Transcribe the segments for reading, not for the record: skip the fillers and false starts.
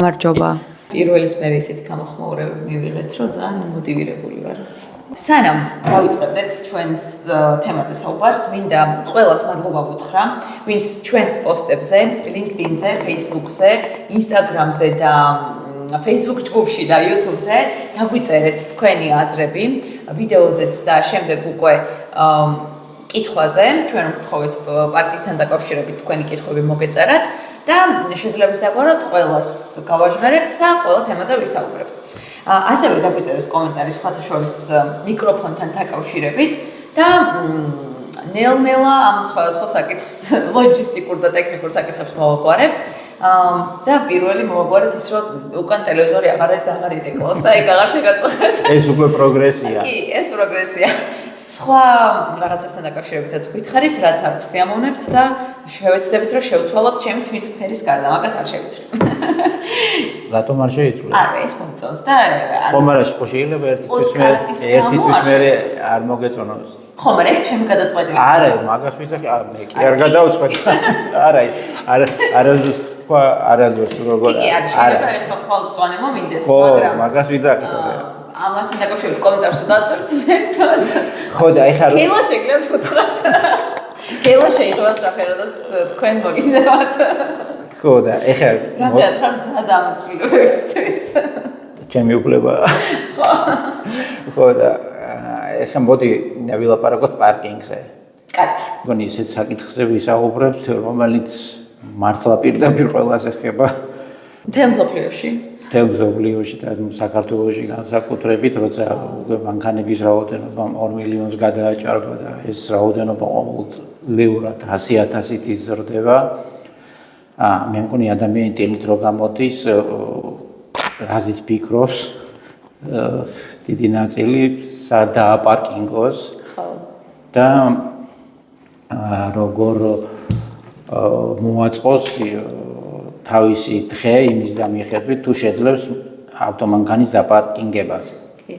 გამარჯობა. პირველის მე ისეთი გამოხმაურებები მივიღეთ, რომ ძალიან მოტივირებული ვარ. სანამ დავიწყებდეთ ჩვენს თემაზე საუბარს, მინდა ყველას მადლობა ვუთხრა, ვინც ჩვენს პოსტებზე, LinkedIn-ზე, Facebook-ზე, Instagram-ზე და Facebook ჯგუფში და YouTube-ზე დაგვიწერეთ თქვენი აზრები, ვიდეოზეც და შემდეგ უკვე კითხვაზე, ჩვენ ვგთხოვეთ პარკთან დაკავშირებით თქვენი კითხვები მოგეწერათ და შეიძლება დაგვაროთ ყველას გავაჟღერებთ და ყველა თემაზე ვისაუბრებთ. ასევე დაგვიწერეს კომენტარი სხვათა შორის მიკროფონთან დაკავშირებით და ნელ-ნელა ამ სხვადასხვა საკითხს ლოჯისტიკურ და ტექნიკურ საკითხებს მოვაგვარებთ. და პირველი მოვაგვარეთ ის, რომ უკან ტელევიზორი აღარ იდეკლოს და ეგ აღარ შეგაწყვეტ. ეს უკვე პროგრესია. კი, ეს პროგრესია. სხვა რაღაცებთან დაკავშირებითაც გითხარით, რაც არ გსიამოვნებთ და შევეცდებით, რომ შევცვალოთ ჩემი თმის ფერის გარდა, მაგას არ შევიცვლი. რატომ არ შეიცვლი? არა, ეს მომწონს და ხომ არა, შეიძლება ერთთვის მე არ მოგეწონოს. ხომ არა, ეგ ჩემი გადაწყვეტილი. არა, მაგას ვიცახი, მე კი არ გადავწყვეტ. არა, არაზუსტ როგორ კი, შეიძლება ეხლა ხვალ წვანე მომინდეს, მაგრამ მაგას ვიცახი თორე. ამასთან დაკავშირებით კომენტარს ვდაწვერთ მეთოს. ხო და ეხლა კელა შეგიძლიათ ვუთხრათ. კელა შეიძლება სწრაფად თქვენ მოგიძებათ. ხო და ეხლა რამდენად ხარ მზად ამ ცვლილებებისთვის? ჩემი უფლება. ხო და ეხლა მოდი ვილაპარაკოთ პარკინგზე. კარგი. მგონი ისეთ საკითხზე ვისაუბრებთ, რომელიც მართლა პირდაპირ ყველას ეხება. მთელ მსოფლიოში. მთელ მსოფლიოში და საქართველოში განსაკუთრებით, როცა უკვე მანქანების რაოდენობა 2 მილიონს გადააჭარბა და ეს რაოდენობა ყოველწლიურად 100,000-ით იზრდება. მე მგონი ადამიანი ტილით რო გამოდის, რაზეც ფიქრობს, დიდი ნაწილი სადაა პარკინგოს. ხო. და როგორ მოაწყოს თავისი დღე იმის და მიხედვით თუ შეძლებს ავტომანქანის დაპარკინგებას. კი.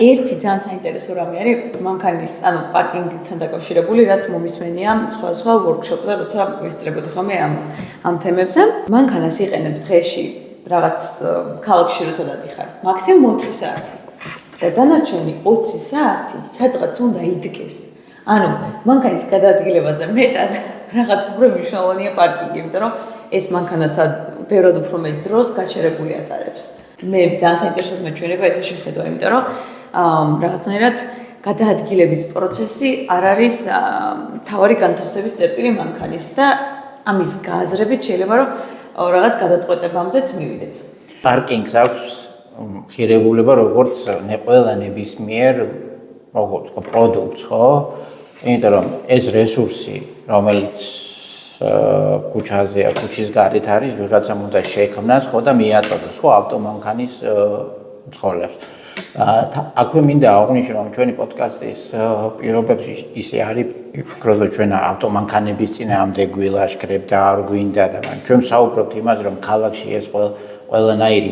ერთი ძალიან საინტერესო რამე არის მანქანის, ანუ პარკინგთან დაკავშირებული, რაც მომისმენია სხვა ვორქშოპზე, როცა ვესწრებოდი ხოლმე ამ თემებზე. მანქანას იყენებ დღეში რაღაც ქალაქში როცა დადიხარ, მაქსიმუმ 4 საათი. და დანარჩენი 20 საათი სადღაც უნდა იდგეს. ანუ მანქანის გადაადგილებაზე მეტად რაღაც უფრო მნიშვნელოვანია პარკინგი, იმიტომ რომ ეს მანქანას ბევრად უფრო მეტ დროს გაჩერებული ატარებს. მე ძალიან საინტერესოდ მეჩვენება ესე შეხედვა, იმიტომ რომ რაღაცნაირად გადაადგილების პროცესი არ არის თავარი განთავსების წერტილი მანქანის და ამის გააზრებით შეიძლება რომ რაღაც გადაწყვეტებამდეც მივიდეთ. პარკინგს აქვს ღირებულება როგორც ყველა ნებისმიერ პროდუქტს, ხო? იმიტომ რომ ეს რესურსი, რომელიც ქუჩაზეა, ქუჩის გარეთ არის, ვიღაცამ უნდა შექმნას, ხო და მიაწოდოს, ხო, ავტომანქანის მცხოვრებს. აქვე მინდა აღვნიშნო, რომ ჩვენი პოდკასტის პირობებში ისე არის, ვფიქრობ, რომ ჩვენ ავტომანქანების წინააღმდეგ გვილაშქრებ და არ გვინდა და ჩვენ ვსაუბრობთ იმაზე, რომ ქალაქში ეს ყველანაირი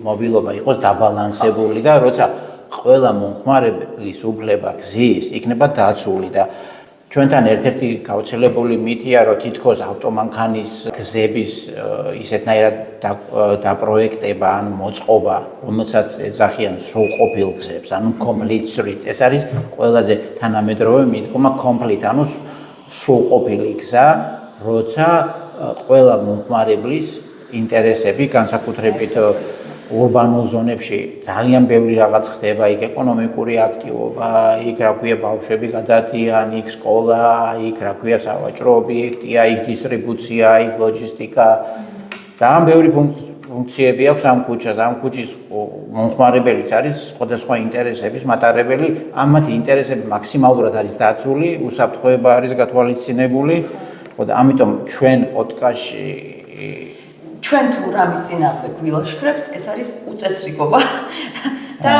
მობილობა იყოს დაბალანსებული და როცა ყველა მომხმარებლის უფლება გზის იქნება დაცული და ჩვენთან ერთ-ერთი გავრცელებული მითია, რომ თითქოს ავტომანქანის გზების ისეთნაირად დაპროექტება, ანუ მოწყობა, რომელსაც ეძახიან სრულყოფილ გზებს, ანუ complete street. ეს არის ყველაზე თანამედროვე მიდგომა complete, ანუ სრულყოფილი გზა, როცა ყველა მომხმარებლის ინტერესები, განსაკუთრებით ურბანულ ზონებში ძალიან ბევრი რაღაც ხდება, იქ ეკონომიკური აქტივობა, იქ რა ქვია ბავშვები გადადიან, იქ სკოლა, იქ რა ქვია სავაჭრო ობიექტია, იქ დისტრიბუცია, იქ ლოჯისტიკა. ძალიან ბევრი ფუნქციები აქვს ამ ქუჩას, ამ ქუჩის მომხმარებელიც არის სხვადასხვა ინტერესების მატარებელი, ამათი ინტერესები მაქსიმალურად არის დაცული, უსაფრთხოება არის გათვალისწინებული. და ამიტომ ჩვენ პოდკასტში ჩვენ თუ რამის წინააღმდეგ გვილაშქრებთ, ეს არის უწესრიგობა და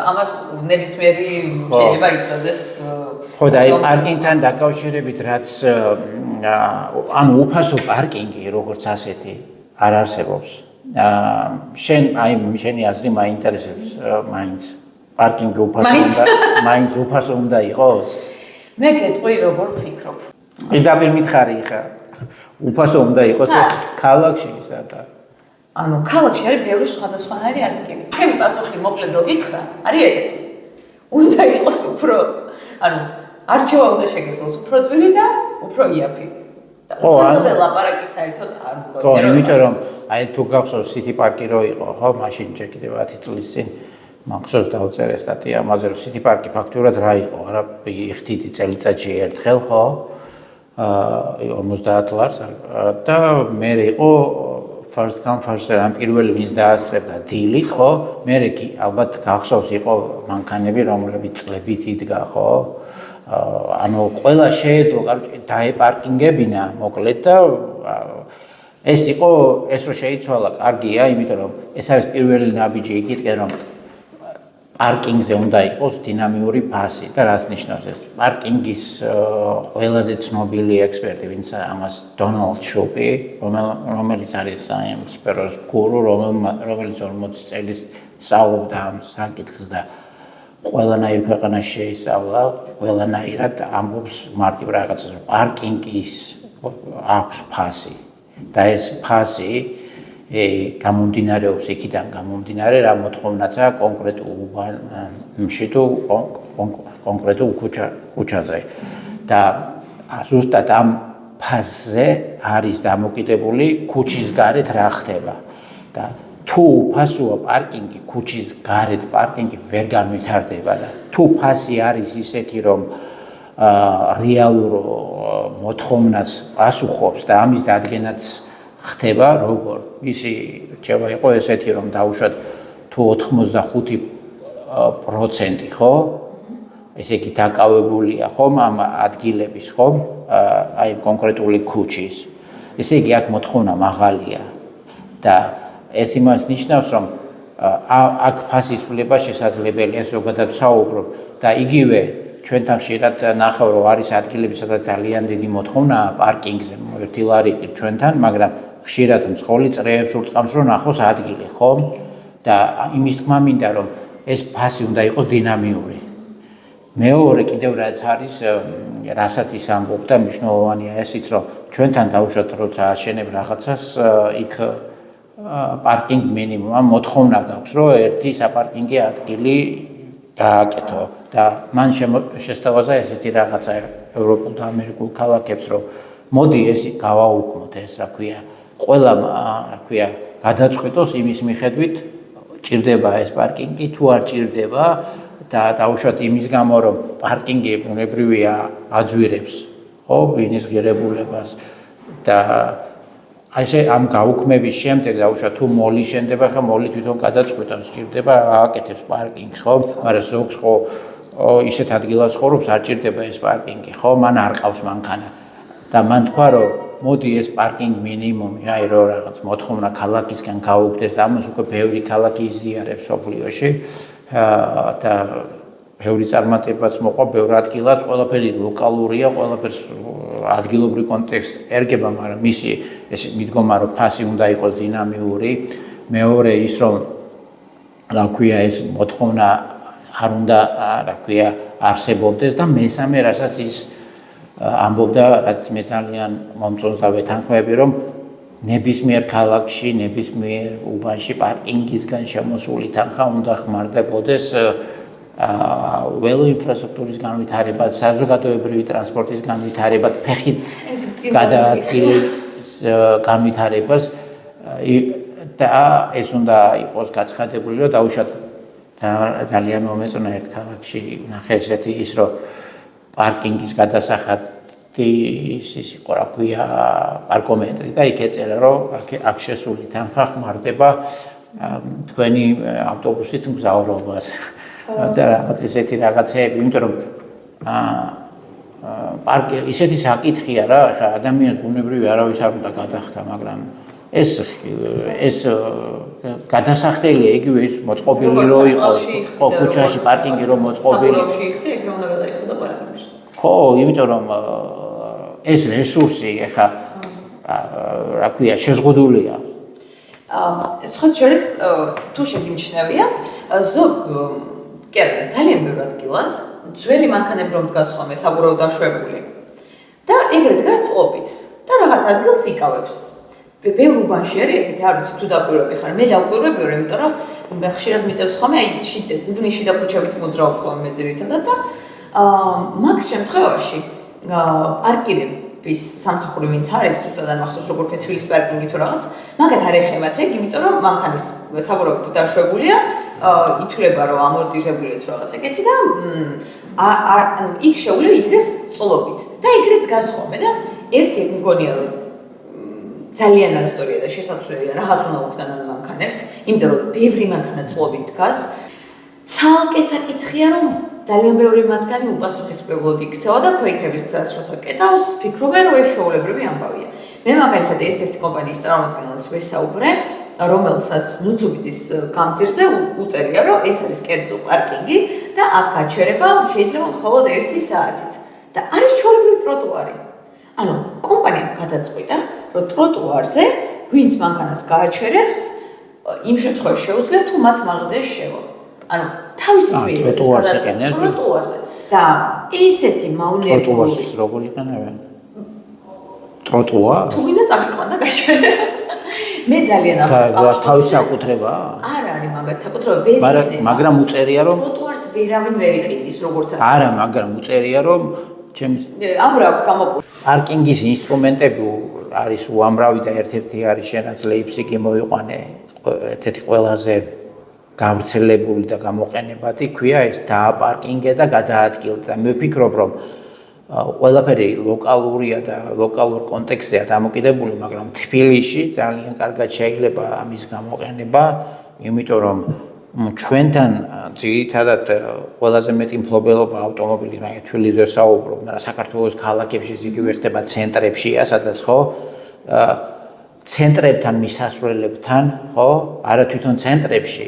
ამას ნებისმიერი შეიძლება იწოდეს. ხო და აი პარკინგთან დაკავშირებით რაც ანუ უფასო პარკინგი როგორც ასეთი არ არსებობს. შენი აზრი მაინტერესებს მაინც პარკინგი მაინც უფასო უნდა იყოს? მე გეტყვი როგორ ვფიქრობ. პირდაპირ მითხარი ხა უფასო უნდა იყოს ქალაქში სადაც ანუ ქალაქში არის ბევრი სხვადასხვანაირი ადგილი. ჩემი პასუხი მოკლედ რო გითხრა, არის ესეთი. უნდა იყოს უფრო, ანუ არჩევა უნდა შეგეძლოს უფრო ძვირი და უფრო იაფი. ხო, ასე ლაპარაკი საერთოდ არ გქონდა. ხო, იმიტომ რომ აი თუ გახსოვს City Park-ი რო იყო, ხო, მაშინ ჯერ კიდევ 10 წლის წინ მახსოვს დავწერე სტატია ამაზე, რომ City Park-ი ფაქტურად რა იყო, არა იხდიდი წელიწადში ერთხელ, ხო? 50 ლარს და მე იყო first come first serve, პირველი ვინც დაასწრებდა დილით, ხო? მე ალბათ გახსოვს იყო მანქანები, რომლებიც წლებით იდგა, ხო? ანუ ყველა შეეძლო, კაროჩე, დაეპარკინგებინა, მოკლედ და ეს იყო, ეს რო შეიცვალა, კარგია, იმიტომ რომ ეს არის პირველი ნაბიჯი იქითკენ, რომ პარკინგზე უნდა იყოს დინამიური ფასი და რას ნიშნავს ეს? პარკინგის ყველაზე ცნობილი ექსპერტი, ვინც ამას დონალდ შოპი, რომელიც არის ამ სფეროს გურუ, რომელიც 40 წელს სწავლობდა ამ საკითხს და ყველანაირ ქვეყანაში შეისწავლა, ყველანაირად ამბობს მარტივ რაღაცას, რომ პარკინგის აქვს ფასი და ეს ფასი გამომდინარეობს იქიდან გამომდინარე რა მოთხოვნაცა კონკრეტულ უბანში თუ კონკრეტულ ქუჩაზე და ზუსტად ამ ფასზე არის დამოკიდებული ქუჩის გარეთ რა ხდება და თუ ფასოა პარკინგი ქუჩის გარეთ პარკინგი ვერ განვითარდება და თუ ფასი არის ისეთი რომ რეალურ მოთხოვნას პასუხობს და ამის დადგენაც ხდება როგორ ისი რჩევა იყო ესეთი რომ დაუშვათ თუ 85% ხო ესე იგი დაკავებულია ხომ ამ ადგილების ხომ აი კონკრეტული ქუჩის ესე იგი აქ მოთხოვნა მაღალია და ეს იმას ნიშნავს რომ აქ ფასის ცვლილება შესაძლებელია ზოგადად საუბრობ და იგივე ჩვენთან ხშირად ნახავ რომ არის ადგილები სადაც ძალიან დიდი მოთხოვნაა პარკინგზე ერთი ლარი ყირ ჩვენთან მაგრამ ხშირად მსხვილი წრეებს ურტყამს რომ ნახოს ადგილი ხომ და იმის თქმა მინდა რომ ეს ფასი უნდა იყოს დინამიური მეორე კიდევ რაც არის რასაც ის ამბობ და მნიშვნელოვანია ესიც რომ ჩვენთან დავუშვათ როცა აშენებ რაღაცას იქ პარკინგ მინიმუმ მოთხოვნა გაქვს რომ ერთი საპარკინგო ადგილი გააკეთო და მან შესთავაზა ესეთი რაღაცა ევროპულ და ამერიკულ ქალაქებს რომ მოდი ეს გავაუქმოთ ეს რა ქვია ყველა რა ქვია გადაწყვეტოს იმის მიხედვით ჭირდება ეს პარკინგი თუ არ ჭირდება და დაუშვათ იმის გამო რომ პარკინგი ბუნებრივია აძვირებს ხო ბინის ღირებულებას და ასე ამ გაუქმების შემდეგ დაუშვათ თუ მოლი შენდება ხა მოლი თვითონ გადაწყვეტავს ჭირდება ააკეთებს პარკინგს ხო მაგრამ ზოგს ხო ისეთ ადგილას ხორობს არ ჭირდება ეს პარკინგი ხო მან არ ყავს მანქანა და მან თქვა რომ მოდი ეს პარკინგ მინიმუმი აი რო რაღაც მოთხოვნა ქალაქისგან გაუგდეს და ამას უკვე ბევრი ქალაქი იზიარებს სოფლიოში და ბევრი წარმატებაც მოყვა ბევრ ადგილას ყველაფერი ლოკალურია ყველაფერს ადგილობრივ კონტექსტს ერგება მაგრამ მისი ეს მიდგომა რომ ფასი უნდა იყოს დინამიური მეორე ის რომ რა ქვია ეს მოთხოვნა არ უნდა რა ქვია არსებობდეს და მესამე რასაც ის ამბობდა რაც მე ძალიან მომწონს და ვეთანხმები რომ ნებისმიერ ქალაქში ნებისმიერ უბანში პარკინგისგან შემოსული თანხა უნდა ხმარდებოდეს ველო ინფრასტრუქტურის განვითარებას, საზოგადოებრივი ტრანსპორტის განვითარებას, ფეხით გადაადგილის განვითარებას და ეს უნდა იყოს გაცხადებული, რომ დაუშვათ ძალიან მომეწონა ერთ ქალაქში ნახე ესეთი ის რომ პარკინგის გადასახადი ის იყო რა ქვია პარკომეტრი და იქ ეწერა რომ აქ შესული თანხა ხმარდება თქვენი ავტობუსით მგზავრობას და რაღაც ესეთი რაღაცეები, იმიტომ რომ პარკი ისეთი საკითხია რა, ხა ადამიანს ბუნებრივი არავის არ უნდა გადახდა, მაგრამ ეს გადასახდელია იგივე ის მოწყობილი რო იყოს, ხო, ქუჩაში პარკინგი რო მოწყობილი. საქართველოში იხდი, ეგრე უნდა გადაიხადო პარკინგში. ხო, იმიტომ რომ ეს რესურსი ხა რა ქვია, შეზღუდულია. სხვა შორის თუ შეგიმჩნევია, ზოგ კი არა, ძალიან ბევრ ადგილას ძველი მანქანები რომ დგას ხოლმე საბურავად დაშვებული და ეგრე დგას წყობით და რაღაც ადგილს იკავებს. ბევრ უბანში არის ესეთი, არ ვიცი თუ დაკვირვები ხარ. მე დავკვირვები ვარ, იმიტომ რომ მე ხშირად მიწევს ხოლმე აი უბნის შიდა ქუჩებით მოძრაობ ხოლმე მე ძირითადად და მაგ შემთხვევაში პარკირების სამსახური ვინც არის, ზუსტად არ მახსოვს როგორ თბილისის პარკინგი თუ რაღაც, მაგათ არ ეხება ეგ, იმიტომ რომ მანქანის საბურავად დაშვებულია, ითვლება რომ ამორტიზებულია თუ რაღაც ეგეთი და ანუ იქ შეუძლია იდგეს წლობით და ეგრეთ დგას ხოლმე და ერთი მგონია რომ ძალიან არასტორია და შესაძლებელია რაღაც უნდა უხდან ამ მანქანებს, იმიტომ რომ ბევრი მანქანა წლობით დგას. ცალკე საკითხია რომ ძალიან ბევრი მათგანი უპასუხისმგებლად იქცევა და ქვეითების გზას რასაკეთავს, ფიქრობენ რომ ეს შეუულებრივი ამბავია. მე მაგალითად ერთ-ერთი კომპანიის წარმომადგენელს ვესაუბრე, რომელსაც ნუცუბიდის გამზირზე უწერია რომ ეს არის კერძო პარკინგი და აქ გაჩერება შეიძლება მხოლოდ 1 საათით და არის ჩვეულებრივი ტროტუარი. ანუ კომპანიამ გადაწყვიტა რომ ტროტუარზე ვინც მანქანას გააჩერებს იმ შემთხვევაში შეუძლია თუ მათ მაღაზიაში შევა. ანუ თავისი ძმების ტროტუარზე და ესეთი მავნებრივი ტროტუარს როგორ იყენებენ? ტროტუარ? თუ ვინდა წამიყვანდა გაჩერება. მე ძალიან ახლა თავის საკუთრება? არ არის მაგათ საკუთრება ვერ იქნება. მაგრამ უწერია რომ ტროტუარს ვერავინ ვერ იყიდის როგორც ასე. არა, მაგრამ უწერია რომ ჩემს ამრავად გამოყო. პარკინგის ინსტრუმენტები არის უამრავი და ერთ-ერთი არის შენაც ლეიფციგი მოიყვანე ერთ-ერთი ყველაზე გავრცელებული და გამოყენებადი ქვია ეს დააპარკინგე და გადაადგილე და მე ვფიქრობ რომ ყველაფერი ლოკალურია და ლოკალურ კონტექსტზეა დამოკიდებული, მაგრამ თბილისში ძალიან კარგად შეიძლება ამის გამოყენება, იმიტომ რომ ჩვენთან ძირითადად ყველაზე მეტი მფლობელობა ავტომობილის, მაგრამ თბილისზე საუბრობ, მაგრამ საქართველოს ქალაქებში იგივე ხდება ცენტრებშია, სადაც ხო ცენტრებთან მისასვლელებთან, ხო, არა თვითონ ცენტრებში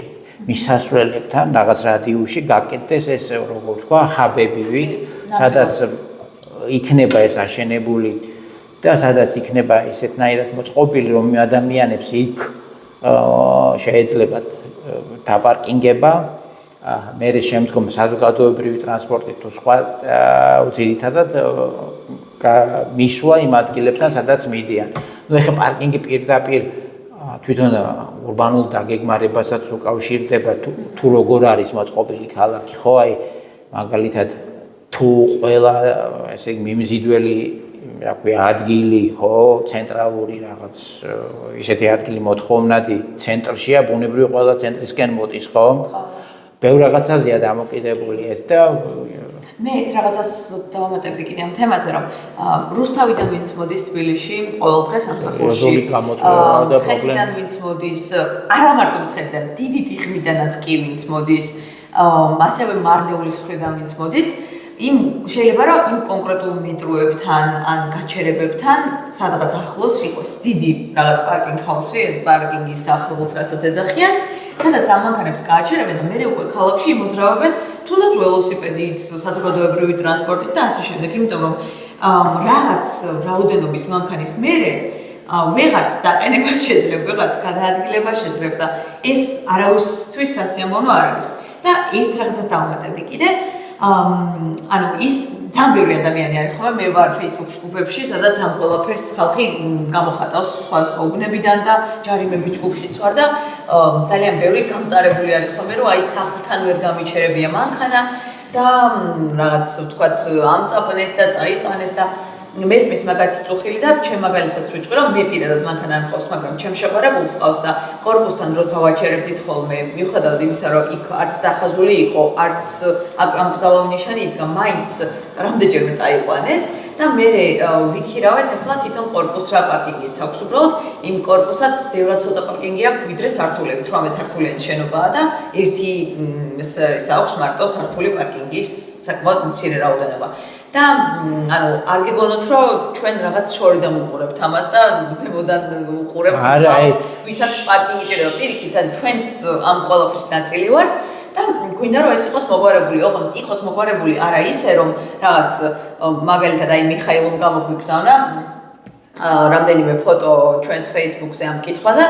მისასვლელებთან რაღაც რადიუსში გაკეთდეს ეს როგორ თქვა, ჰაბებივით, სადაც იქნება ეს აშენებული და სადაც იქნება ისეთნაირად მოწყობილი, რომ ადამიანებს იქ შეიძლება დაპარკინგება, მე შემდგომ საზოგადოებრივი ტრანსპორტით თუ სხვა ძირითადად მისვლა იმ ადგილებთან, სადაც მიდიან. ნუ ეხლა პარკინგი პირდაპირ თვითონ ურბანულ დაგეგმარებასაც უკავშირდება თუ როგორ არის მოწყობილი ქალაქი, ხო, აი მაგალითად თუ ყველა ესე იგი მიმზიდველი რა ქვია ადგილი, ხო, ცენტრალური რაღაც ისეთი ადგილი მოთხოვნადი ცენტრშია, ბუნებრივი ყველა ცენტრისკენ მოდის, ხო? ბევრ რაღაცაზეა დამოკიდებული ეს და მე ერთ რაღაცას დავამატებდი კიდე ამ თემაზე, რომ რუსთავიდან ვინც მოდის თბილისში, ყოველდღე სამსახურში, მცხეთიდან ვინც მოდის, არა მარტო მცხეთიდან, დიდი ტიხმიდანაც კი ვინც მოდის, ასევე მარნეულის მხრიდან ვინც მოდის, შეიძლება რომ იმ კონკრეტულ მეტროებთან ან გაჩერებებთან სადღაც ახლოს იყოს დიდი რაღაც პარკინგ ჰაუსი, პარკინგის სახლს, რასაც ეძახიან, სადაც ამ მანქანებს გააჩერებენ და მერე უკვე ქალაქში იმოძრავებენ თუნდაც ველოსიპედით, საზოგადოებრივი ტრანსპორტით და ასე შემდეგ, იმიტომ რომ რაღაც რაოდენობის მანქანის მერე ვეღარც დაყენებას შეძლებ, ვეღარც გადაადგილება შეძლებ და ეს არავისთვის სასიამოვნო არ არის. და ერთ რაღაცას დავამატებდი კიდე ანუ ის ძალიან ბევრი ადამიანი არის ხოლმე, მე ვარ Facebook ჯგუფებში, სადაც ამ ყველაფერს ხალხი გამოხატავს სხვა უბნებიდან და ჯარიმების ჯგუფშიც ვარ და ძალიან ბევრი გამწარებული არის ხოლმე, რომ აი სახლთან ვერ გამიჩერებია მანქანა და რაღაც ვთქვათ ამწაფნეს და წაიყვანეს და მესმის მაგათი წუხილი და ჩემ მაგალითსაც ვიტყვი რომ მე პირადად მანქანა არ ყავს, მაგრამ ჩემ შეყვარებულს ყავს და კორპუსთან როცა ვაჩერებდით ხოლმე, მიუხედავად იმისა, რომ იქ არც დახაზული იყო, არც ამ ბრძოლავი ნიშანი იდგა, მაინც რამდენჯერმე წაიყვანეს და მე ვიქირავეთ ახლა თვითონ კორპუსს რა პარკინგიც აქვს უბრალოდ, იმ კორპუსაც ბევრად ცოტა პარკინგი აქვს ვიდრე სართულები, 18 სართულიანი შენობაა და ერთი ის აქვს მარტო სართული პარკინგის საკმაოდ მცირე რაოდენობა. და ანუ არ გეგონოთ რომ ჩვენ რაღაც შორიდან უყურებთ ამას და ზემოდან უყურებთ ხალხს ვისაც პარკინგი ჭირდება პირიქით ან ჩვენც ამ ყველაფრის ნაწილი ვართ და გვინდა რომ ეს იყოს მოგვარებული, ოღონდ იყოს მოგვარებული არა ისე რომ რაღაც მაგალითად აი მიხაილომ გამოგვიგზავნა რამდენიმე ფოტო ჩვენს Facebook-ზე ამ კითხვაზე,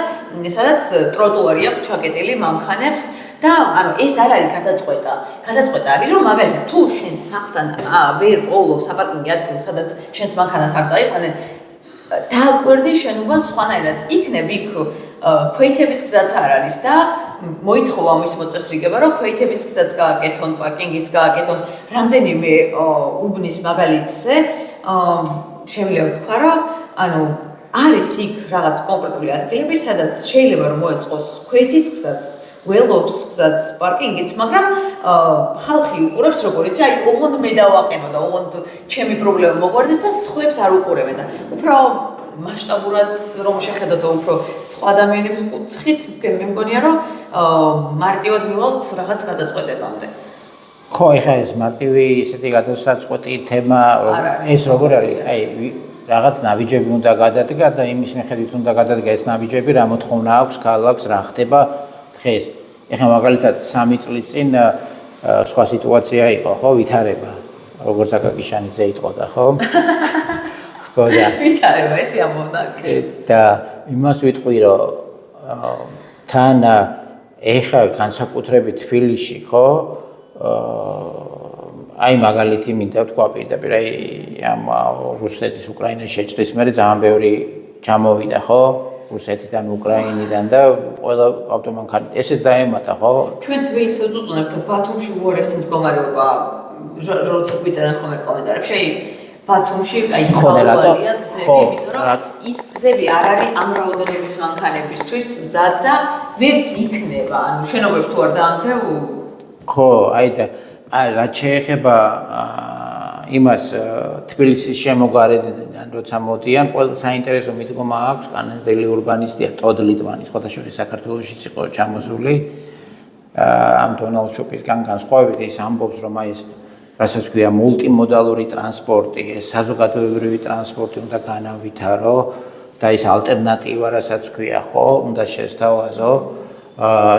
სადაც ტროტუარი აქვს ჩაკეტილი მანქანებს და ანუ ეს არ არის გადაწყვეტა. გადაწყვეტა არის რომ მაგალითად თუ შენ სახლთან ვერ პოულობს საპარკინგო ადგილი, სადაც შენს მანქანას არ წაიყვანენ, დააკვირდი შენობან სხვანაირად. იქნებ იქ ქვეითების გზაც არ არის და მოითხოვა მის მოწესრიგება, რომ ქვეითების გზაც გააკეთონ, პარკინგიც გააკეთონ, რამდენიმე უბნის მაგალითზე შემიძლია ვთქვა, რომ ანუ არის იქ რაღაც კონკრეტული ადგილები, სადაც შეიძლება რომ მოეწყოს ქვეითის გზაც, ველოს გზაც, პარკინგიც, მაგრამ ხალხი უყურებს როგორ იცი, აი ოღონდ მე დავაყენო და ოღონდ ჩემი პრობლემა მოგვარდეს და სხვებს არ უყურებენ და უფრო მასშტაბურად რომ შეხედოთ უფრო სხვა ადამიანების კუთხით, მე მგონია რომ მარტივად მივალთ რაღაც გადაწყვეტებამდე. ხო, ეხლა ეს მარტივი ისეთი გადაწყვეტი თემა, ეს როგორ არის? აი რაღაც ნაბიჯები უნდა გადადგა და იმის მიხედვით უნდა გადადგა ეს ნაბიჯები, რა მოთხოვნა აქვს ქალაქს, რა ხდება დღეს. ეხლა მაგალითად 3 წლის წინ სხვა სიტუაცია იყო, ხო, ვითარება. როგორც აკაკიშანიძე იტყოდა, ხო? ხო და ვითარება ესე ამბობდა. და იმას ვიტყვი, რომ თან ეხლა განსაკუთრებით თბილისში, ხო? აი მაგალითი მინდა ვთქვა პირდაპირ აი ამ რუსეთის უკრაინის შეჭრის მერე ძალიან ბევრი ჩამოვიდა, ხო? რუსეთიდან, უკრაინიდან და ყველა ავტომანქანით ესეც დაემატა, ხო? ჩვენ თბილისს ვუწუნებთ ბათუმში უარესი მდგომარეობა, როცა გვიწერენ ხოლმე კომენტარებში, ბათუმში აი ხალხია გზები, იმიტომ რომ ის გზები არ არის ამ რაოდენობის მანქანებისთვის მზად და ვერც იქნება, ანუ შენობებს თუ არ დაანგრევ. ხო, აი და რაც შეეხება იმას თბილისის შემოგარენიდან როცა მოდიან, ყველა საინტერესო მიდგომა აქვს კანადელი ურბანისტია ტოდ ლიტმანი, ხოთაშორის საქართველოშიც იყო ჩამოსული ამ დონალდ შოპისგან განსხვავებით ის ამბობს, რომ აი ეს რასაც ქვია მულტიმოდალური ტრანსპორტი, ეს საზოგადოებრივი ტრანსპორტი უნდა განავითარო და ის ალტერნატივა რასაც ქვია, ხო, უნდა შესთავაზო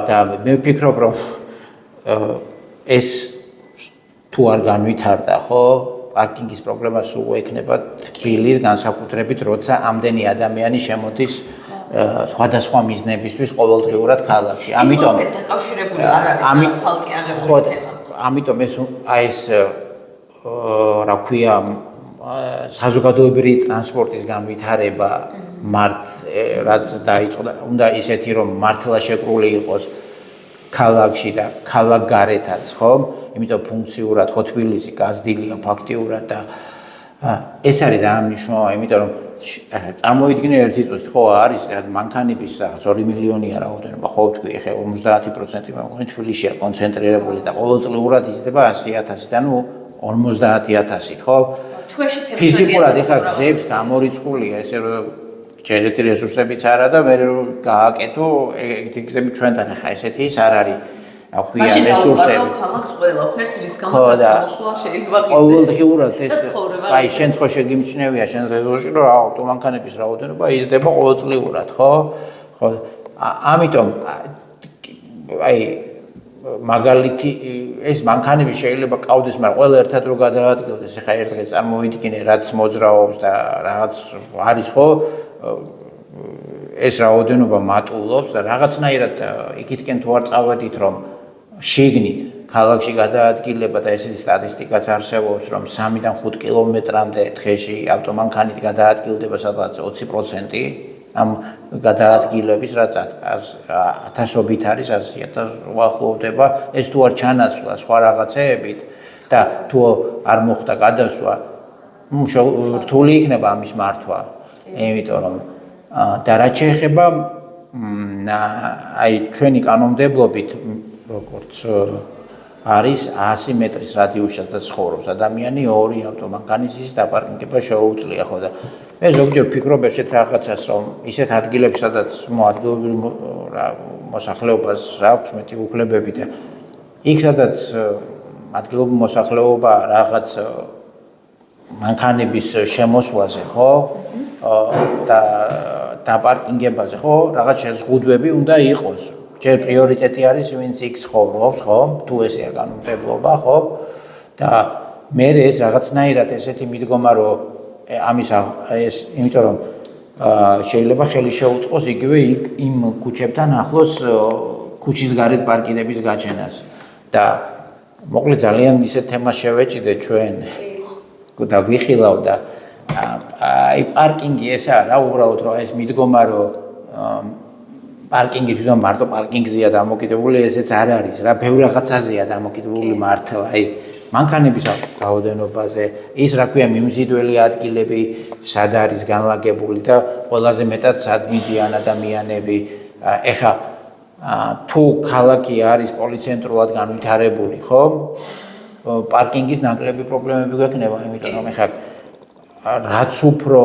და მე ვფიქრობ, რომ ეს თუ არ განვითარდა, ხო, პარკინგის პრობლემა სულ ექნება თბილის განსაკუთრებით, როცა ამდენი ადამიანი შემოდის სხვადასხვა მიზნებისთვის ყოველდღიურად ქალაქში. ამიტომ დაკავშირებული არ არის ცალკე აღებული თემა. ამიტომ ეს რა ქვია საზოგადოებრივი ტრანსპორტის განვითარება რაც დაიწყო და უნდა ისეთი რომ მართლა შეკრული იყოს ქალაქში და ქალაქგარეთაც, ხო? იმიტომ ფუნქციურად ხო თბილისი გაზრდილია ფაქტიურად და ეს არის ძალიან მნიშვნელოვანი, იმიტომ რომ წარმოვიდგინე ერთი წუთი, ხო, არის მანქანების 2 მილიონია რაოდენობა, ხო ვთქვი, ეხლა 50% მეგონი თბილისშია კონცენტრირებული და ყოველწლიურად იზრდება 100,000 და ნუ 50,000-ით, ხო? ფიზიკურად ეხლა გზებს გამორიცხულია, ესე რომ ჯერეთი რესურსებიც არა და მე გააკეთო ეგეთი გზები ჩვენთან ახლა ესეთი ის არ არის. აქვია რესურსები. ქალაქს ყველაფერს რის გამოც მოსვლა შეიძლება გიყიდდეს. ყოველდღიურად ეს აი შენ ხო შეგიმჩნევია შენ რეზოლუციაში რომ ავტომანქანების რაოდენობა იზრდება ყოველწლიურად, ხო? ხო. ამიტომ აი მაგალითი ეს მანქანები შეიძლება ყავდეს, მაგრამ ყველა ერთად რო გადაადგილდეს, ეხა ერთ დღეს წარმოვიდგინე რაც მოძრაობს და რაღაც არის, ხო? ეს რაოდენობა მატულობს და რაღაცნაირად იქითკენ თუ არ წავედით რომ შიგნით ქალაქში გადაადგილება და ესეთი სტატისტიკაც არსებობს რომ 3-დან 5 კილომეტრამდე დღეში ავტომანქანით გადაადგილდება სადღაც 20% ამ გადაადგილების რაც 1000-ობით არის 100,000 უახლოვდება ეს თუ არ ჩანაცვლა სხვა რაღაცეებით და თუ არ მოხდა გადასვლა რთული იქნება ამის მართვა იმიტომ რომ და რაც შეეხება აი ჩვენი კანონმდებლობით როგორც არის 100 მეტრის რადიუსშიც ცხოვრობს ადამიანი ორი ავტომანქანის დაპარკინგება შეუძლია ხო და მე ზოგჯერ ვფიქრობ ესეთ რაღაცას რომ ისეთ ადგილებში სადაც ადგილობრივ მოსახლეობას აქვს მეტი უფლებები და იქ სადაც ადგილობრივ მოსახლეობა რაღაც მანქანების შემოსვლაზე ხო და დაპარკინგებაზე ხო რაღაც შეზღუდვები უნდა იყოს ჯერ პრიორიტეტი არის ვინც იქ ცხოვრობს ხო თუ ესეა კანონმდებლობა ხო და მე ეს რაღაცნაირად ესეთი მიდგომა რომ ამის ეს იმიტომ რომ შეიძლება ხელი შეუწყოს იგივე იმ ქუჩებთან ახლოს ქუჩის გარეთ პარკირების გაჩენას და მოკლედ ძალიან ისეთ თემას შევეჭიდე ჩვენ და ვიხილავ და აი პარკინგი ეს არა უბრალოდ რომ ეს მიდგომა რომ პარკინგი თვითონ მარტო პარკინგზეა დამოკიდებული ესეც არ არის რა ბევრ რაღაცაზეა დამოკიდებული მართლა აი მანქანების რაოდენობაზე ის რა ქვია მიმზიდველი ადგილები სად არის განლაგებული და ყველაზე მეტად სად მიდიან ადამიანები ეხა თუ ქალაქი არის პოლიცენტრულად განვითარებული ხო პარკინგის ნაკლები პრობლემები გვექნება იმიტომ რომ ეხა რაც უფრო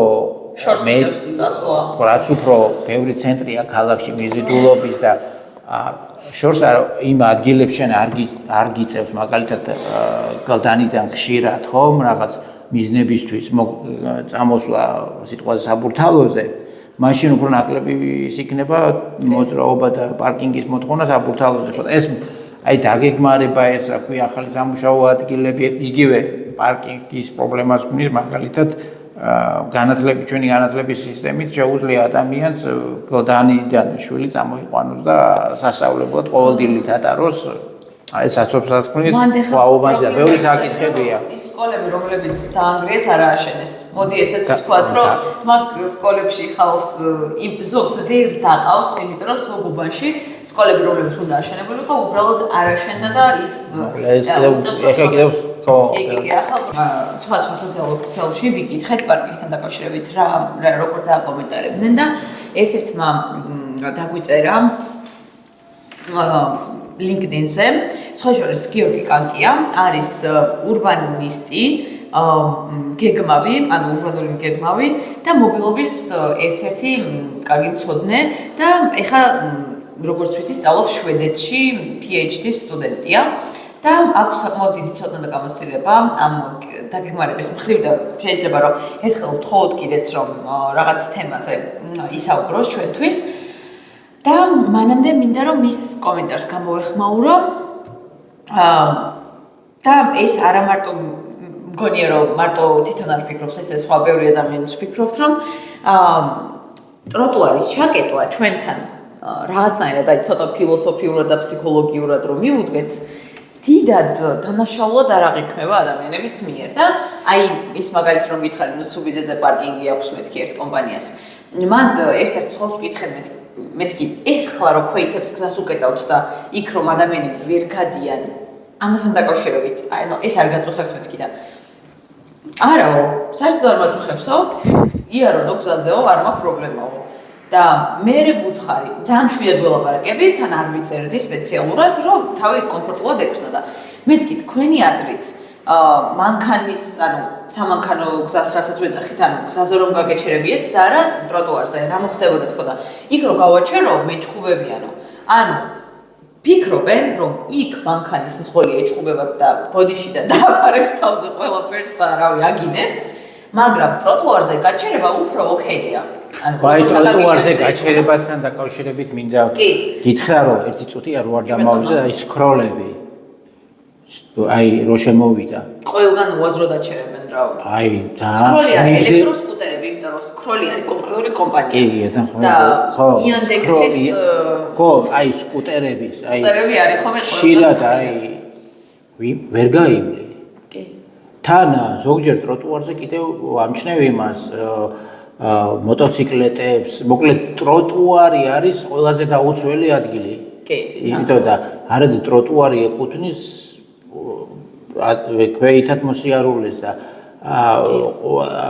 რაც უფრო ბევრი ცენტრია ქალაქში მიზიდულობის და შორს იმ ადგილებს შენ არ გიწევს მაგალითად გალდანიდან ხშირად ხომ რაღაც მიზნებისთვის წამოსვლა სიტყვაზე საბურთალოზე მაშინ უფრო ნაკლები ის იქნება მოძრაობა და პარკინგის მოთხოვნა საბურთალოზე ხო ეს აი დაგეგმარება ეს რა ქვია ახალი სამუშაო ადგილები იგივე პარკინგის პრობლემას ქმნის მაგალითად ჩვენი განათლების სისტემით შეუძლია ადამიანს გლდანიდან შვილი წამოიყვანოს და სასწავლებლად ყოველდღიურად ატაროს აი სასწავლებელს ქმნის ყაობანში და ბევრი საკითხებია ის სკოლები რომლებიც დაანგრიეს არ ააშენეს მოდი ესეც ვთქვათ რომ მაგ სკოლებში ხალხს ზოგს ვერ დაყავს იმიტომ რომ ზოგ უბანში სკოლები რომლებიც უნდა აშენებულიყო იყო უბრალოდ არ აშენდა და ის ეხა კიდევ ხო იგი ახლა სხვა სოციალურ ქსელში ვიკითხეთ პარკინგთან დაკავშირებით რა როგორ დააკომენტარებდნენ და ერთ-ერთმა დაგვიწერა LinkedIn-ზე სხვა შორის გიორგი კანკია არის ურბანისტი გეგმავი ანუ ურბანული გეგმავი და მობილობის ერთ-ერთი კარგი მცოდნე და ეხა როგორც ვიცი სწავლობს შვედეთში PhD სტუდენტია და აქვს საკმაოდ დიდი ცოდნა და გამოცდილება ამ დაგეგმარების მხრივ და შეიძლება რომ ერთხელ ვთხოვოთ კიდეც რომ რაღაც თემაზე ისაუბროს ჩვენთვის და მანამდე მინდა რომ მის კომენტარს გამოვეხმაურო და ეს არა მარტო მგონია რომ მარტო თვითონ არ ფიქრობს ესე სხვა ბევრი ადამიანიც ფიქრობთ რომ ტროტუარის ჩაკეტვა ჩვენთან რაღაცნაირად აი ცოტა ფილოსოფიურად და ფსიქოლოგიურად რომ მივუდგეთ დიდად დანაშაულად არ აღიქმება ადამიანების მიერ და აი ის მაგალითად რომ გითხარი ნუცუბიძეზე პარკინგი აქვს მეთქი ერთ კომპანიას მან ერთ-ერთ ხალხს ვკითხე მეთქი ეხლა რომ ქვეითებს გზას უკეტავთ და იქ რომ ადამიანები ვერ გადიან ამასთან დაკავშირებით ანუ ეს არ გაწუხებთ მეთქი და არაო საერთოდ არ მაწუხებსო იარო გზაზეო არ მაქვს პრობლემაო და მე ვუთხარი ძალიან მშვიდად ველაპარაკები თან არ ვიწერდი სპეციალურად რომ თავი კომფორტულად ეკსნა და მეთქი თქვენი აზრით მანქანის ანუ სამანქანო გზას რასაც ვეძახით ანუ გზაზე რომ გაგეჩერებიეთ და არა ტროტუარზე რა მოხდებოდა თქო და იქ რომ გავაჩერო მეჩხუბებიანო ანუ ფიქრობენ რომ იქ მანქანის მძღოლი ეჩხუბებათ და ბოდიში და დააფარებს თავზე ყველაფერს და რავი აგინებს მაგრამ ტროტუარზე გაჩერება უფრო ოკეია აი ტროტუარზე გაჩერებასთან დაკავშირებით მინდა გითხრა რომ ერთი წუთი არ ვარ დამავიზე აი სკროლები აი რო შემოვიდა ყველგან უაზრო დაჩერებენ რა აი და სკროლი არის ელექტროსკუტერები იმიტომ რომ სკროლი არის კონკრეტული კომპანია და ხო იანდექსის ხო აი სკუტერების აი სკუტერები არის ხომ ხშირად აი ვერ გაივლი თან ზოგჯერ ტროტუარზე კიდევ ამჩნევ იმას მოტოციკლეტებს, მოკლედ ტროტუარი არის ყველაზე დაუცველი ადგილი. კი. იმიტომ და არადი ტროტუარი ეკუთვნის ქვეითად მოსიარულეს და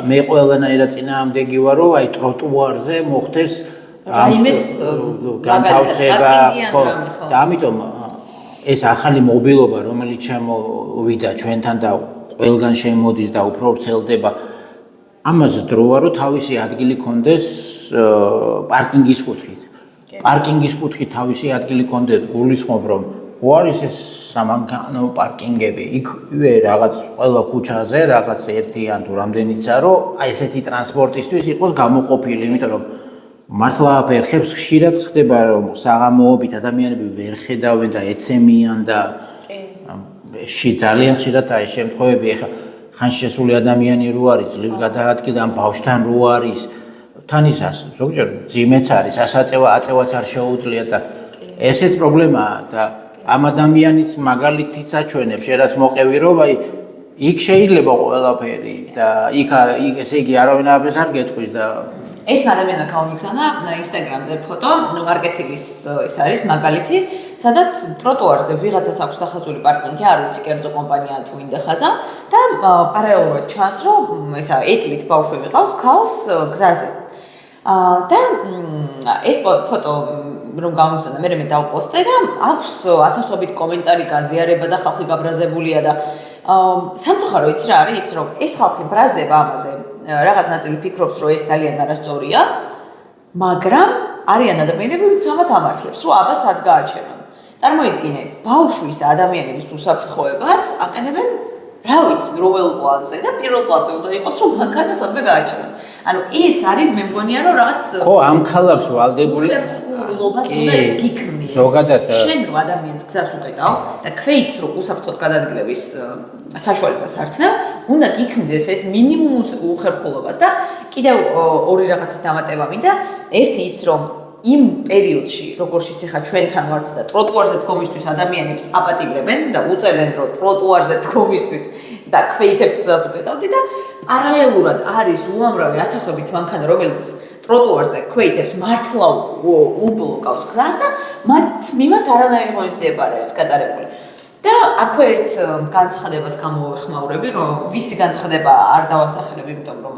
მე ყველანაირად წინააღმდეგი ვარ, რომ აი ტროტუარზე მოხდეს ამის განთავსება, ხო. და ამიტომ ეს ახალი მობილობა, რომელიც შემოვიდა ჩვენთან და ყველგან შემოდის და უფრო ვრცელდება ამაზე დროა რომ თავისი ადგილი კონდეს პარკინგის კუთხით. პარკინგის კუთხით თავისი ადგილი კონდეს გულისხმობ რომ არის ეს სამანქანო პარკინგები. იქ რაღაც ყველა ქუჩაზე რაღაც ერთი ან თუ რამდენიცა რომ აი ესეთი ტრანსპორტისთვის იყოს გამოყოფილი, იმიტომ რომ მართლა ფერხებს ხშირად ხდება რომ საღამოობით ადამიანები ვერ ხედავენ და ეცემიან და ძალიან ხშირად აი შემთხვევები ეხა ხან შესული ადამიანი რო არის, ძლივს გადაადგილდა ამ ბავშვთან რო არის, თან ისას ზოგჯერ ძიმეც არის, აწევაც არ შეუძლია და ესეც პრობლემაა და ამ ადამიანის მაგალითიც აჩვენებს, შენ რაც მოყევი რომ აი იქ შეიძლება ყველაფერი და იქ ესე იგი არავინ არაფერს არ გეტყვის და ერთ ადამიანმა გამომიგზავნა Instagram-ზე ფოტო, მარკეტინგის ეს არის მაგალითი, სადაც ტროტუარზე ვიღაცას აქვს დახაზული პარკინგი, არ ვიცი კერძო კომპანია თუ ვინ დახაზა და პარალელურად ჩანს, რომ ესა ეტლით ბავშვები ყავს ქალს გზაზე. და ეს ფოტო რომ გამომიგზავნა, მე დავპოსტე და აქვს ათასობით კომენტარი, გაზიარება და ხალხი გაბრაზებულია და სამწუხარო იცი რა არის, რომ ეს ხალხი ბრაზდება ამაზე. რაღაც ნაწილი ფიქრობს, რომ ეს ძალიან არასწორია, მაგრამ არიან ადამიანები, ვინც ამათ ამართლებს, რომ აბა სად გააჩერონ. წარმოიდგინე, ბავშვის და ადამიანების უსაფრთხოებას აყენებენ, რა ვიცი, პირველ პლანზე და პირველ პლანზე უნდა იყოს, რომ მანქანა სადმე გააჩერონ. ანუ ეს არის მე მგონია, რომ რაღაც ხო, ამ ქალაქს ვალდებული ხურლობას უნდა გიქმნის. ზოგადად შენ რო ადამიანს გზას უკეტავ და ქვეიც რო უსაფრთხოდ გადადგილების საშუალებას არცნევ, უნდა გიქმნდეს ეს მინიმუმ უხერხულობას და კიდევ ორი რაღაცის დამატება მინდა. ერთი ის, რომ იმ პერიოდში, როგორშიც ახლა ჩვენთან ვართ და ტროტუარზე დგომისთვის ადამიანებს აპატიმრებენ და უწევენ, რომ ტროტუარზე დგომისთვის და ქვეითებს გზას უკეტავდი და პარალელურად არის უამრავი ათასობით მანქანა, რომელიც ტროტუარზე ქვეითებს მართლა უბლოკავს გზას და მათ მიმართ არანაირი ღონისძიება არ არის გატარებული. და აქვე ერთ განცხადებას გამოვეხმაურები, რომ ვისი განცხადება არ დავასახელებ, იმიტომ რომ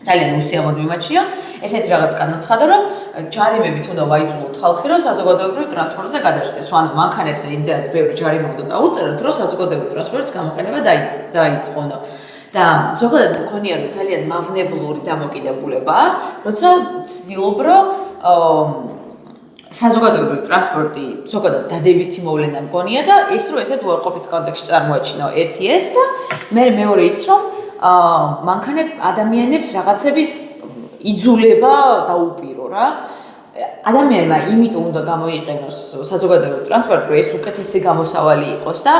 ძალიან უსიამოდ მიმაჩნია. ესეთი რაღაც განაცხადა, რომ ჯარიმებით უნდა ვაიწყოთ ხალხი, რომ საზოგადოებრივ ტრანსპორტზე გადაჭდეს. ანუ მანქანებზე იმდენად ბევრი ჯარიმა უნდა დაუწეროთ, რომ საზოგადოებრივ ტრანსპორტის გამოყენება დაიწყონ. და ზოგადად მგონია, რომ ძალიან მავნებლური დამოკიდებულებაა, როცა ცდილობ, რომ საზოგადოებრივი ტრანსპორტი ზოგადად დადებითი მოვლენა მგონია და ის რომ ესეთ უარყოფით კონტექსტში წარმოაჩინო ერთი ეს და მეორე ის რომ ადამიანებს რაღაცების იძულება დაუპირო რა. ადამიანმა იმიტომ უნდა გამოიყენოს საზოგადოებრივი ტრანსპორტი, რომ ეს უკეთესი გამოსავალი იყოს და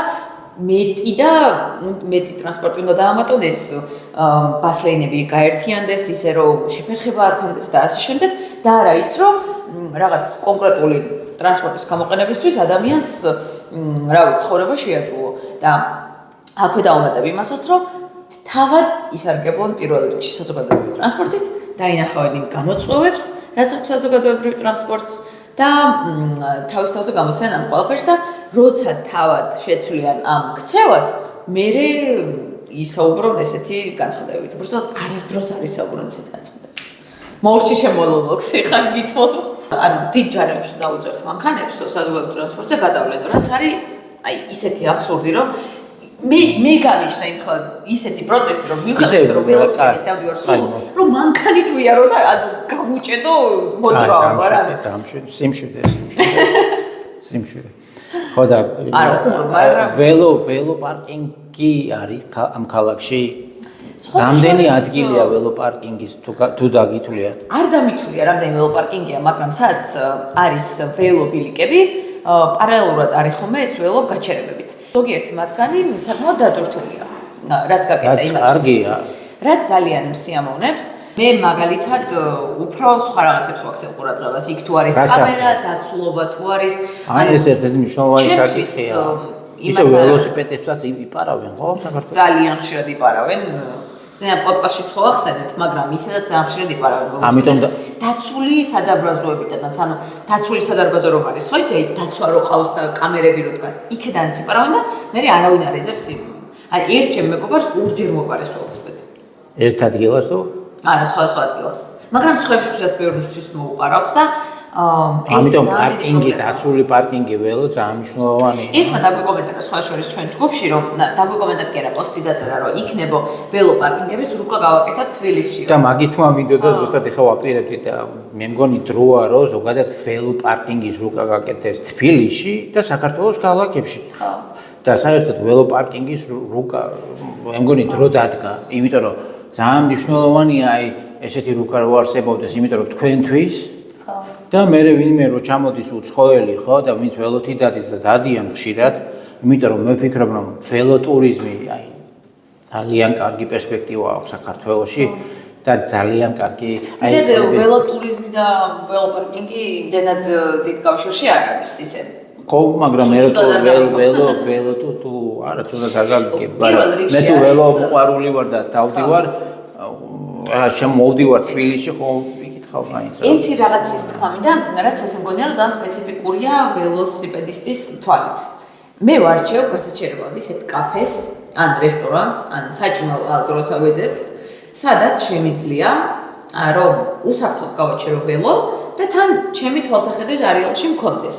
მეტი ტრანსპორტი უნდა დაამატონ, ეს ბასლეინები გაერთიანდეს, ისე რომ შეფერხება არ ქონდეს და ასე შემდეგ და არა ის რომ რაღაც კონკრეტული ტრანსპორტის გამოყენებისთვის ადამიანს რავი ცხოვრება შეაძლო და აქვე დავუმატებ იმასაც რომ თავად ისარგებლონ პირველ რიგში საზოგადოებრივი ტრანსპორტით, დაინახავენ იმ გამოწვევებს, რაც აქვს საზოგადოებრივ ტრანსპორტს და თავის თავზე გამოსცენ ამ ყველაფერს და როცა თავად შეცვლიან ამ ქცევას, მერე ისაუბრონ ესეთი განცხადებებით. უბრალოდ არასდროს არ ისაუბრონ ესეთ განცხადებებით. მოურჩი შემოლოლოქს ეხლა გითხოვ. ანუ დიდ ჯარებს დაუწერთ მანქანებს საზოგადოებრივ ტრანსპორტზე გადავლენ, რაც არის აი ისეთი აბსურდი, რომ მე გამიჩნდა იმ ხალ ისეთი პროტესტი, რომ მივხვდეთ, რომ ველოსიპედით დავდივარ სულ, რომ მანქანით ვიარო და გამუჭედო მოძრაობა რა. სიმშვიდე. ხო და ველო პარკინგი არის ამ ქალაქში. რამდენი ადგილია ველო პარკინგის თუ დაგითვლიათ? არ დამითვლია რამდენი ველო პარკინგია, მაგრამ სადაც არის ველო ბილიკები, პარალელურად არის ხოლმე ეს ველო გაჩერებებიც. ზოგიერთი მათგანი საკმაოდ დატვირთულია, რაც გაკეთდა იმას. კარგია. რაც ძალიან მსიამოვნებს. მე მაგალითად უფრო სხვა რაღაცებს ვაქცევ ყურადღებას, იქ თუ არის კამერა, დაცულობა თუ არის. აი ეს ერთ-ერთი მნიშვნელოვანი საკითხია. ისე ველოსიპედებსაც იპარავენ, ხო? საქართველოს ძალიან ხშირად იპარავენ. ძალიან პოდკასტშიც ხო ახსენეთ, მაგრამ ისედაც ძალიან ხშირად იპარავენ. ამიტომ დაცული სადარბაზოებიდანაც, ანუ დაცული სადარბაზო რომ არის, ხო იცი, აი დაცვა რო ყავს და კამერები რო დგას, იქედანაც იპარავენ და მე არავინ არ ეძებს იმ. აი ერთ-ჯერ მეგობარს ორჯერ მოპარეს ველოსიპედი. ერთ ადგილას თუ? არა, სხვა ადგილას. მაგრამ სხვებისთვისაც ბევრისთვის მოუპარავთ და ამიტომ პარკინგი, დაცული პარკინგი ველო ძალიან მნიშვნელოვანია. ერთმა დაგვიკომენტარა სხვა შორის ჩვენ ჯგუფში, რომ დაგვიკომენტარ კი არა, პოსტი დაწერა, რომ იქნება ველო პარკინგების რუკა გავაკეთოთ თბილისში. და მაგის თქმა მინდოდა ზუსტად ეხლა ვაპირებდი და მე მგონი დროა, რომ ზოგადად ველო პარკინგის რუკა გაკეთდეს თბილისში და საქართველოს ქალაქებში. და საერთოდ ველო პარკინგის რუკა მე მგონი დრო დადგა, იმიტომ რომ ძალიან მნიშვნელოვანია აი ესეთი რუკა რო არსებობდეს, იმიტომ რომ თქვენთვის და მე ვინმე რო ჩამოდის უცხოელი ხო და ვინც ველოთი დადის და დადიან ხშირად, იმიტომ რომ მე ვფიქრობ რომ ველოტურიზმი აი ძალიან კარგი პერსპექტივა აქვს საქართველოში და ძალიან კარგი აი ველოტურიზმი და ველოპარკინგი იმდენად დიდ კავშირში არ არის ისე ხო, მაგრამ მე ველო თუ არა ცუდად არ გაგიგებ, მე თუ ველო მოყვარული ვარ და დავდივარ, შემოვდივარ თბილისში, ხო, ვიკითხავ მაინც. ერთი რაღაცის თქვა მინდა, რაც ესე მგონია, რომ ძალიან სპეციფიკურია ველოსიპედისტის თვალით. მე ვარჩევ გასაჩერებლად ისეთ კაფეს, ან რესტორანს, ან საჭმელად როცა ვეძებ, სადაც შემიძლია რომ უსაფრთხოდ გავაჩერო ველო და თან ჩემი თვალთახედვის არეალში მქონდეს.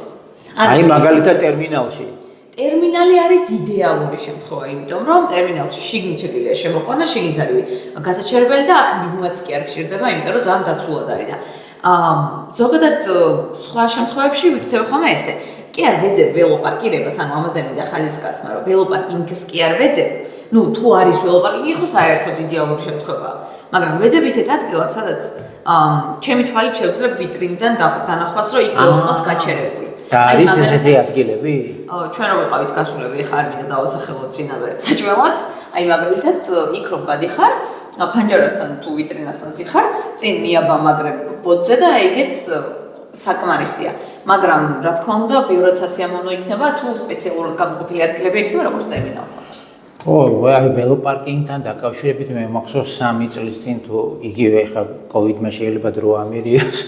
აი მაგალითად ტერმინალში. ტერმინალი არის იდეალური შემთხვევა, იმიტომ რომ ტერმინალში შიგნით შეგვიძლია შემოყვანა, შიგნით არის გასაჩერებელი და აქ მიბმაც კი არ გჭირდება, იმიტომ რომ ძალიან დაცულად არის და ზოგადად სხვა შემთხვევებში ვიქცევ ხოლმე ესე. კი არ ვეძებ ველოპარკირებას, ანუ ამაზე მინდა ხაზისხასმა, რომ ველოპარკინგს კი არ ვეძებ. ნუ თუ არის ველოპარკინგი, ხო საერთოდ იდეალური შემთხვევაა. მაგრამ ვეძებ ისეთ ადგილად, სადაც ჩემი თვალით შევძლებ ვიტრინიდან დანახვას, რომ იქ ველოყავს გაჩერებული. და არის ესეთი ადგილები? ჩვენ რო ვიყავით გასულები, ხა არ მინდა დავასახელო წინაზე საჭმელად, აი მაგალითად იქ რომ გადიხარ, ფანჯარასთან თუ ვიტრინასთან ზიხარ, წინ მიაბამაგრებ ბოძზე და ეგეც საკმარისია. მაგრამ რა თქმა უნდა, ბევრად სასიამოვნო იქნება თუ სპეციალურად გამყოფილი ადგილები იქნება, როგორც ტერმინალს აქვს. ხო, აი ველოპარკინგთან დაკავშირებით მე მახსოვს 3 წლის წინ თუ იგივე ხა კოვიდმა შეიძლება დრო ამერიოს.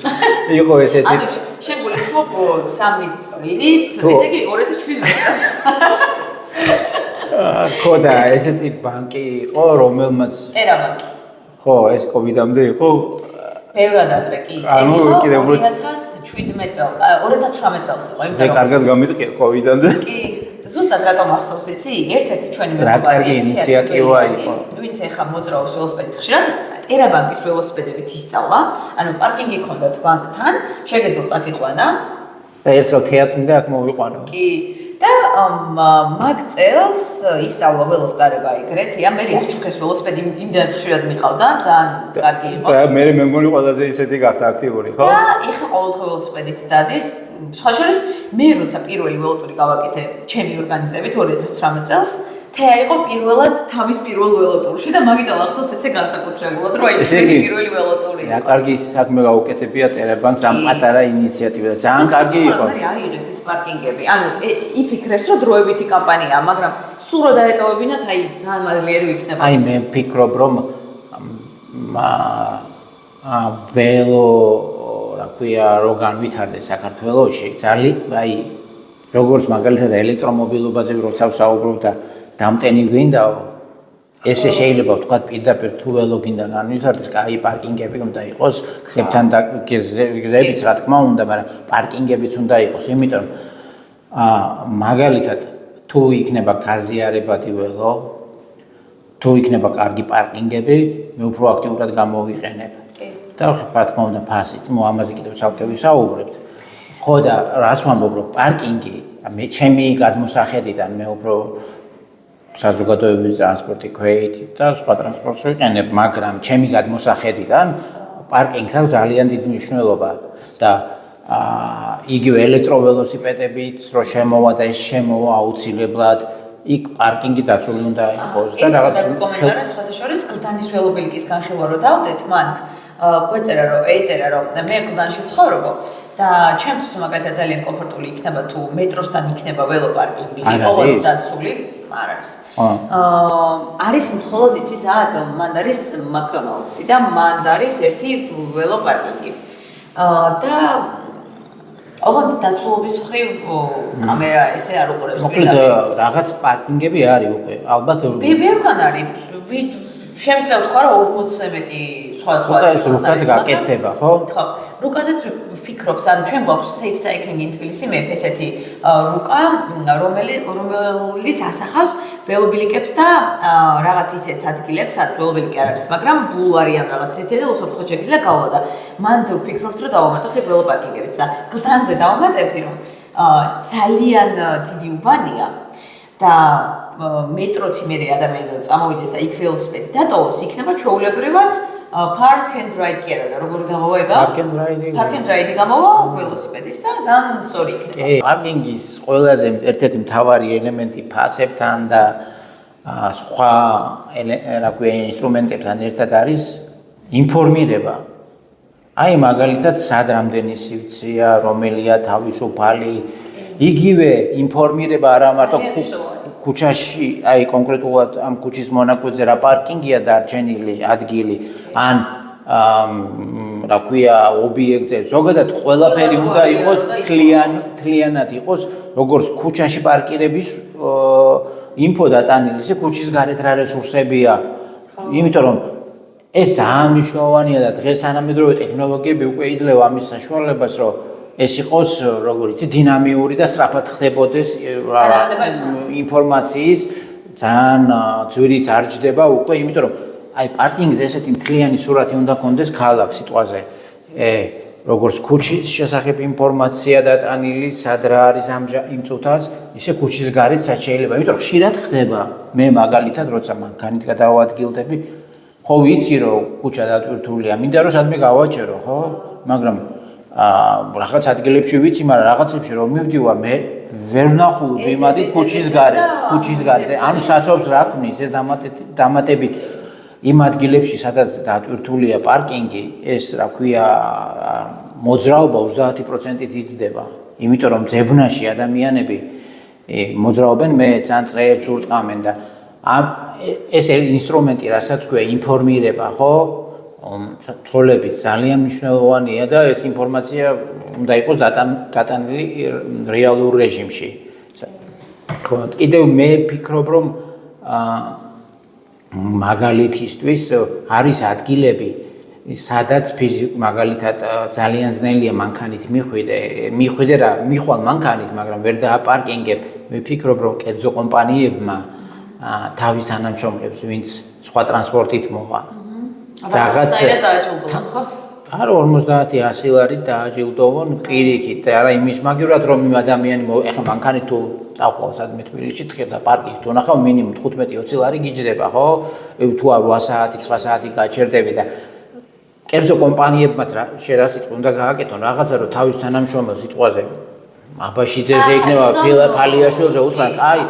იყო ესეთი. ანუ შენ გულისხმობ 3 წლით, ესე იგი 2007 წელს. ხო და ესეთი ბანკი იყო, რომელმაც ტერაბანკი. ხო, ეს კოვიდამდე იყო. ბევრად ადრე კი. ანუ კიდევ 2017 წელს, 2018 წელს იყო, იმიტომ რომ კარგად გამიტყია კოვიდამდე. კი. ზუსტად რატომ ახსოვს იცი? ერთ-ერთი ჩვენი რა კარგი ინიციატივა იყო. ვინც ეხა მოძრაობს ველოსიპედით ხშირად, ტერაბანკის ველოსიპედებით ისწავლა, ანუ პარკინგი ჰქონდათ ბანკთან, შეგეძლო წაგიყვანა და ერთხელ თეატრს მინდა აქ მოვიყვანო. კი. და მაგ წელს ისწავლა ველოსტარება ეგრეთია, მე აჩუქეს ველოსიპედი იმდენად ხშირად მიყავდა, ძალიან კარგი იყო. და მე მემონი ყველაზე ისეთი გახდა აქტიური, ხო? და ეხა ყოველდღე ველოსიპედით დადის. სხვა შორის მე როცა პირველი ველოტური გავაკეთე ჩემი ორგანიზებით 2018 წელს, თეა იყო პირველად თავის პირველ ველოტურში და მაგიტომ ახსოვს ესე განსაკუთრებულად, რომ აი ჩემი პირველი ველოტური. რა კარგი საქმე გაუკეთებია ტერაბანკს ამ პატარა ინიციატივა და ძალიან კარგი იყო. აიღეს ეს პარკინგები. ანუ იფიქრეს, რომ დროებითი კამპანიაა, მაგრამ სულ რო დაეტოვებინათ, აი ძალიან მადლიერი ვიქნება. აი მე ვფიქრობ, რომ ველო რა ქვია, რო განვითარდეს საქართველოში, ძალიან აი როგორც მაგალითად ელექტრომობილობაზე როცა ვსაუბრობ და დამტენი გვინდაო, ესე შეიძლება ვთქვათ პირდაპირ თუ ველო გინდა განვითარდეს, კაი პარკინგები უნდა იყოს, გზებთან და გზებიც რა თქმა უნდა, მაგრამ პარკინგებიც უნდა იყოს, იმიტომ მაგალითად თუ იქნება გაზიარებადი ველო, თუ იქნება კარგი პარკინგები, მე უფრო აქტიურად გამოვიყენებ. და რა თქმა უნდა ფასიც, ამაზე კიდევ ცალკე ვისაუბრებთ. ხო და რას ვამბობ, რომ პარკინგი მე ჩემი გადმოსახედიდან მე უფრო საზოგადოებრივი ტრანსპორტი ქვეით და სხვა ტრანსპორტს ვიყენებ, მაგრამ ჩემი გადმოსახედიდან პარკინგს აქვს ძალიან დიდი მნიშვნელობა და იგივე ელექტროველოსიპედებიც რო შემოვა და ეს შემოვა აუცილებლად იქ პარკინგი დაცული უნდა იყოს და რაღაც კომენტარი სხვათა შორის გლდანის ველობილიკის განხილვა რო დავდეთ, მან ეწერა რომ მე გლდანში ვცხოვრობ და ჩემთვის მაგალითად ძალიან კომფორტული იქნება თუ მეტროსთან იქნება ველოპარკინგი, ყოველდღე დაცული არ არის. არის მხოლოდ იცი საათ, მან არის მაკდონალდსი და მან არის ერთი ველოპარკინგი. და ოღონდ დაცულობის მხრივ კამერა ესე არ უყურებს. მოკლედ რაღაც პარკინგები არის უკვე, ალბათ. ბევრგან არის. შემიძლია ვთქვა, რომ 40-ზე მეტი სხვა ეს რუკაზე გაკეთდება, ხო? ხო. რუკაზეც ვფიქრობთ, ანუ ჩვენ გვაქვს Safe Cycling in Tbilisi, მე ესეთი რუკა, რომელიც ასახავს ველობილიკებს და რაღაც ისეთ ადგილებს, სადაც ველობილიკი არ არის, მაგრამ ბულვარი ან რაღაც ისეთი და უსაფრთხოდ შეგიძლია გავვა და მან ვფიქრობთ, რომ დავამატოთ ეგ ველოპარკინგებიც და გლდანზე დავამატებთ, რომ ძალიან დიდი უბანია და მეტროთი მე ადამიანი წამოვიდეს და იქ ველოსიპედი დატოვოს, იქნება ჩვეულებრივად park and ride კი არა, როგორ გამოვა ეგა? Park and ride გამოვა ველოსიპედის და ძალიან სწორი იქნება. კი, პარკინგის ყველაზე ერთ-ერთი მთავარი ელემენტი ფასებთან და სხვა რა ქვია ინსტრუმენტებთან ერთად არის ინფორმირება. აი მაგალითად სად რამდენი სივრცეა, რომელია თავისუფალი იგივე ინფორმირება არა მარტო ქუჩაში, აი კონკრეტულად ამ ქუჩის მონაკვეთზე რა პარკინგია დარჩენილი ადგილი, ან რა ქვია, ობიექტზე, ზოგადად ყველაფერი უნდა იყოს თლიანად იყოს, როგორც ქუჩაში პარკირების ინფო დატანილი, ისე ქუჩის გარეთ რა რესურსებია. იმიტომ რომ ეს ძალიან მნიშვნელოვანია და დღეს თანამედროვე ტექნოლოგიები უკვე იძლევა ამის საშუალებას, რომ ეს იყოს, როგორ იცი, დინამიური და სწრაფად ხდებოდეს ინფორმაციის ძალიან ძვირიც არ ჯდება უკვე, იმიტომ რომ აი პარკინგზე ესეთი მთლიანი სურათი უნდა კონდეს ქალაქ სიტყვაზე. როგორც ქუჩის შესახებ ინფორმაცია დატანილი, სად რა არის იმ წუთას, ისე ქუჩის გარეც შეიძლება. იმიტომ რომ ხშირად ხდება, მე მაგალითად როცა მანქანით გადავადგილდები, ხო ვიცი რომ ქუჩა დატვირთულია, მინდა რომ სადმე გავაჭერო, ხო? მაგრამ რაღაც ადგილებში ვიცი, მაგრამ რაღაცებში რომ მივდივარ, მე ვერ ვნახულობ იმადი ქუჩის გარეთ. ანუ სასოფლს რა ქმნის ეს დამატებით იმ ადგილებში, სადაც დატვირთულია პარკინგი, ეს რა ქვია, მოძრაობა 30%-ით იზრდება. იმიტომ რომ ძებნაში ადამიანები მოძრაობენ მეც, ან წრეებს ურტყამენ და ეს ინსტრუმენტი, რასაც ქვია ინფორმირება, ხო? ცოლებით ძალიან მნიშვნელოვანია და ეს ინფორმაცია უნდა იყოს დატანილი რეალურ რეჟიმში. კიდევ მე ვფიქრობ, რომ მაგალითისთვის არის ადგილები, სადაც მაგალითად ძალიან ძნელია მანქანით მიხვიდე რა, მიხვალ მანქანით, მაგრამ ვერ დააპარკინგებ. მე ვფიქრობ, რომ კერძო კომპანიებმა თავის თანამშრომლებს, ვინც სხვა ტრანსპორტით მოვა, რაღაცა დააჯილდოვონ, ხო? არა 50-100 ლარით დააჯილდოვონ პირიქით, არა იმის მაგივრად რომ იმ ადამიანი ეხლა მანქანით თუ წავყვალ სადმე თბილისში თხედა პარკინგს თუ ნახავ მინიმუმ 15-20 ლარი გიჯდება, ხო? თუ არ 8 საათი 9 საათი გაჩერდები და კერძო კომპანიებმაც რა შეიძლება სიტყვა უნდა გააკეთონ რაღაცა რომ თავის თანამშრომელს სიტყვაზე აბაშიძეზე იქნება ფალიაშვილზე უთხრა აი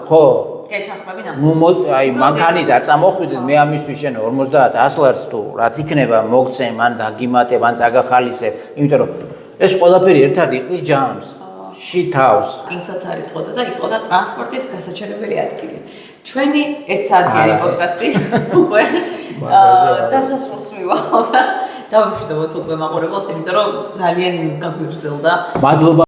ხო აი მანქანით არ წამოხვიდეთ მე ამისთვის შენ 50-100 ლარს თუ რაც იქნება მოგცემ ან დაგიმატებ ან წაგახალისებ იმიტომ რომ ეს ყველაფერი ერთად იყრის ჯამს შითავს ინცაც არ იტყოდა და იტყოდა ტრანსპორტის გასაჩერებელი ადგილი ჩვენი ერთსაათიანი პოდკასტი უკვე დასასრულს მივახავ და დავიმშვიდობოთ უკვე მაყურებელს იმიტომ რომ ძალიან გაგვიგრძელდა მადლობა